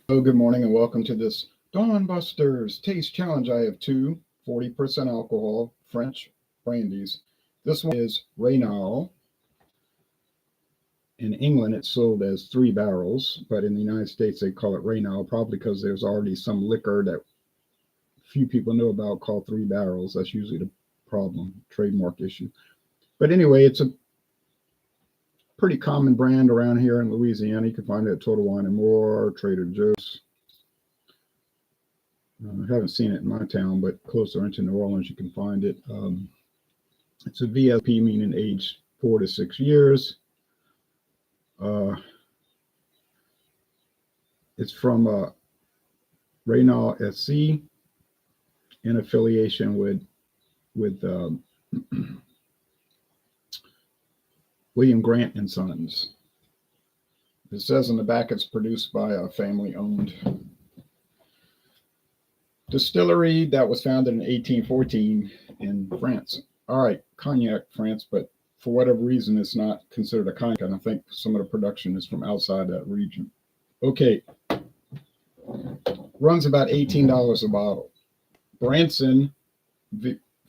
Hello, good morning, and welcome to this Dawn Busters Taste Challenge. I have two 40% alcohol French brandies. This one is Raynal. In England, it's sold as 3 barrels, but in the United States, they call it Raynal, probably because there's already some liquor that few people know about called 3 barrels. That's usually the problem, trademark issue. But anyway, it's a pretty common brand around here in Louisiana. You can find it at Total Wine and More, Trader Joe's. I haven't seen it in my town, but closer into New Orleans, you can find it. It's a VSOP, meaning age 4 to 6 years. It's from Raynal SC in affiliation with William Grant and Sons. It says on the back it's produced by a family-owned distillery that was founded in 1814 in France. All right, Cognac, France, but for whatever reason, it's not considered a cognac. And I think some of the production is from outside that region. Okay, runs about $18 a bottle. Branson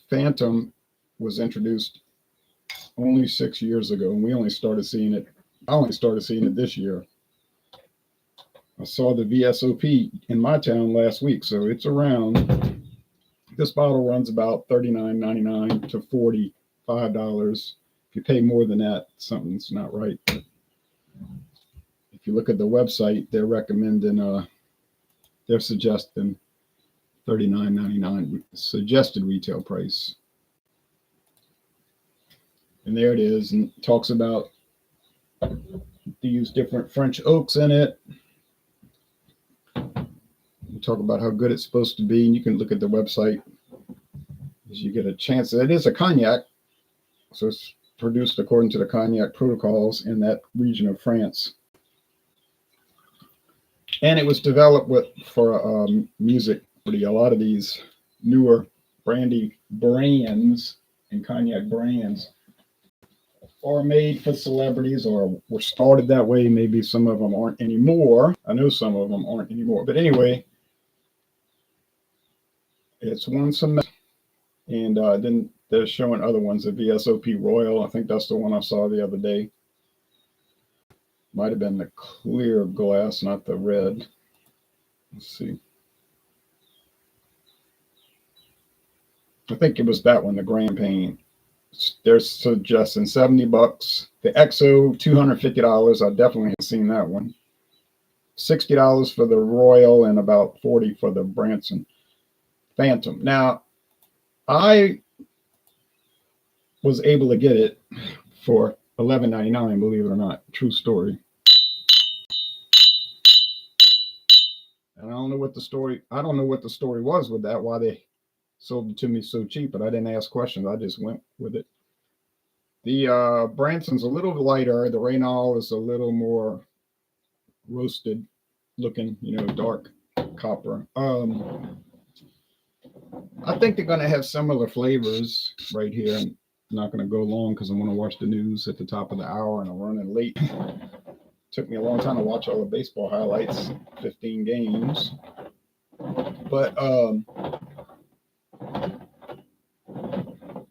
Phantom was introduced only 6 years ago, and we only started seeing it. I only started seeing it this year. I saw the VSOP in my town last week, so it's around. This bottle runs about $39.99 to $45. If you pay more than that, something's not right. But if you look at the website, they're recommending, they're suggesting $39.99 suggested retail price. And there it is, and it talks about they use different French oaks in it. We talk about how good it's supposed to be, and you can look at the website as you get a chance. It is a cognac, so it's produced according to the cognac protocols in that region of France. And it was developed for music. A lot of these newer brandy brands and cognac brands are made for celebrities or were started that way. Maybe some of them aren't anymore. I know some of them aren't anymore. But anyway, it's one semester. And then they're showing other ones, the VSOP Royal. I think that's the one I saw the other day. Might have been the clear glass, not the red. Let's see. I think it was that one, the Grand Pain. They're suggesting $70. The XO, $250. I definitely have seen that one. $60 for the Royal and about $40 for the Branson Phantom. Now, I was able to get it for $11.99, believe it or not. True story. And I don't know what the story was with that, why they sold it to me so cheap, but I didn't ask questions. I just went with it. The Branson's a little lighter. The Raynal is a little more roasted looking, dark copper. I think they're going to have similar flavors right here. I'm not going to go long because I'm going to watch the news at the top of the hour and I'm running late. Took me a long time to watch all the baseball highlights, 15 games. But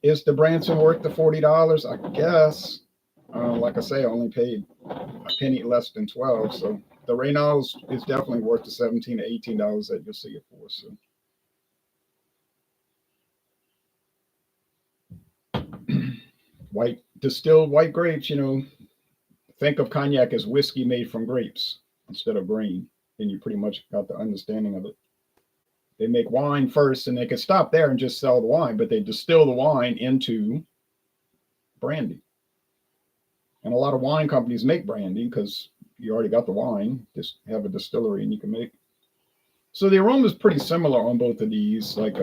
is the Branson worth the $40? I guess. Like I say, I only paid a penny less than 12. So the Raynal is definitely worth the $17 to $18 that you'll see it for. So. Distilled white grapes, think of cognac as whiskey made from grapes instead of grain. And you pretty much got the understanding of it. They make wine first, and they can stop there and just sell the wine, but they distill the wine into brandy. And a lot of wine companies make brandy because you already got the wine. Just have a distillery and you can make. So the aroma is pretty similar on both of these, like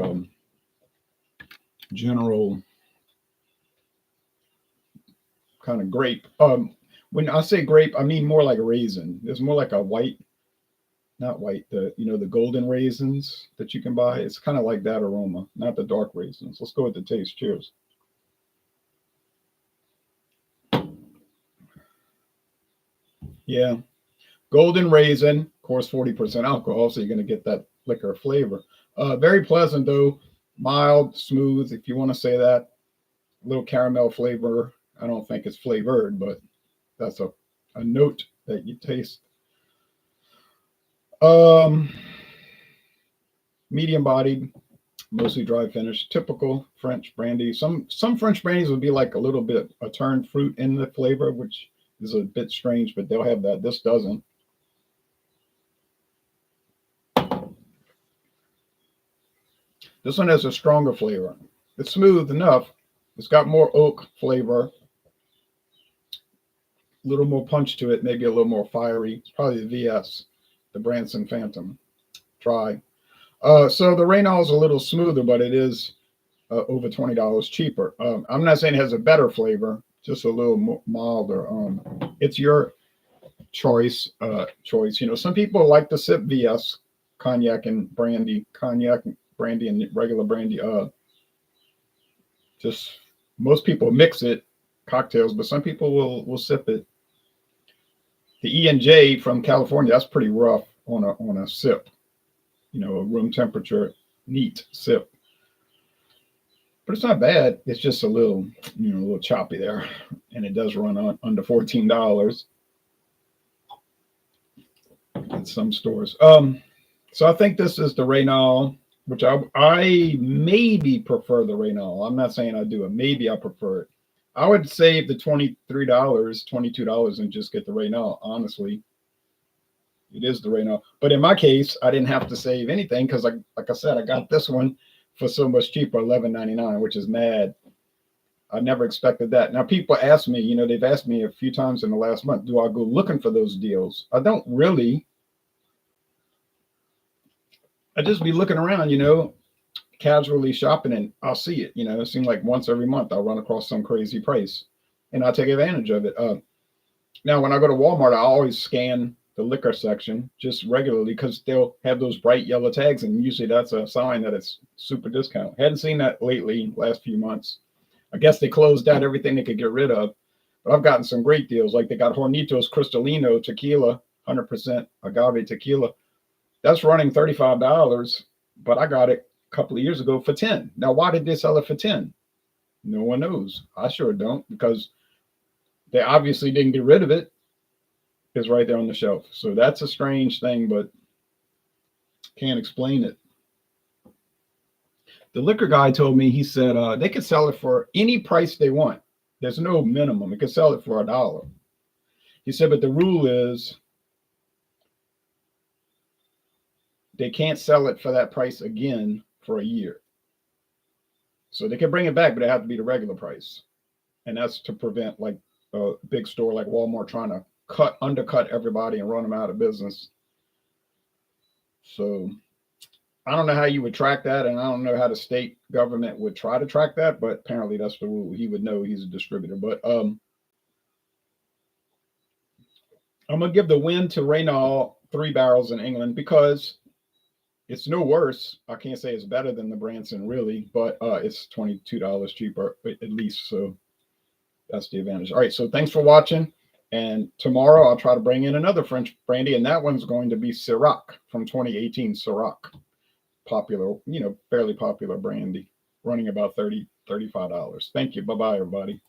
general kind of grape. When I say grape, I mean more like a raisin. It's more like a white. Not white, the golden raisins that you can buy. It's kind of like that aroma, not the dark raisins. Let's go with the taste. Cheers. Yeah, Golden Raisin, of course, 40% alcohol, so you're going to get that liquor flavor. Very pleasant, though. Mild, smooth, if you want to say that. A little caramel flavor. I don't think it's flavored, but that's a note that you taste. Medium bodied, mostly dry finish. Typical French brandy. Some French brandies would be like a little bit a turned fruit in the flavor, which is a bit strange, but they'll have that. This doesn't. This one has a stronger flavor. It's smooth enough. It's got more oak flavor, a little more punch to it, maybe a little more fiery. It's probably the VS, the Branson Phantom. Dry. So the Raynal is a little smoother, but it is over $20 cheaper. I'm not saying it has a better flavor, just a little milder. It's your choice. You know, some people like to sip VS, cognac and brandy, brandy and regular brandy. Just most people mix it cocktails, but some people will sip it. The E&J from California, that's pretty rough on a sip. You know, a room temperature neat sip. But it's not bad. It's just a little, a little choppy there, and it does run on under $14 at some stores. So I think this is the Raynal, which I maybe prefer the Raynal. I'm not saying I do it. Maybe I prefer it. I would save the $23, $22 and just get the Raynal, honestly. It is the Raynal. But in my case, I didn't have to save anything because, like I said, I got this one for so much cheaper, $11.99, which is mad. I never expected that. Now, people ask me, they've asked me a few times in the last month, do I go looking for those deals? I don't really. I just be looking around, casually shopping, and I'll see it. It seems like once every month I'll run across some crazy price, and I'll take advantage of it. Now, when I go to Walmart, I always scan the liquor section just regularly because they'll have those bright yellow tags, and usually that's a sign that it's super discount. Hadn't seen that lately, last few months. I guess they closed out everything they could get rid of, but I've gotten some great deals. Like they got Hornitos Cristalino tequila, 100% agave tequila. That's running $35, but I got it a couple of years ago for 10. Now, why did they sell it for 10? No one knows. I sure don't, because they obviously didn't get rid of it. It's right there on the shelf. So that's a strange thing, but can't explain it. The liquor guy told me, he said they could sell it for any price they want. There's no minimum. They could sell it for $1. He said, but the rule is they can't sell it for that price again for a year. So they can bring it back, but it have to be the regular price. And that's to prevent like a big store like Walmart trying to undercut everybody and run them out of business. So I don't know how you would track that, and I don't know how the state government would try to track that, but apparently that's the rule. He would know, he's a distributor. But I'm gonna give the win to Raynal 3 barrels in England because it's no worse. I can't say it's better than the Branson, really, but it's $22 cheaper at least. So that's the advantage. All right, so thanks for watching. And tomorrow I'll try to bring in another French brandy, and that one's going to be Ciroc from 2018. Ciroc, popular, fairly popular brandy, running about $35. Thank you. Bye-bye, everybody.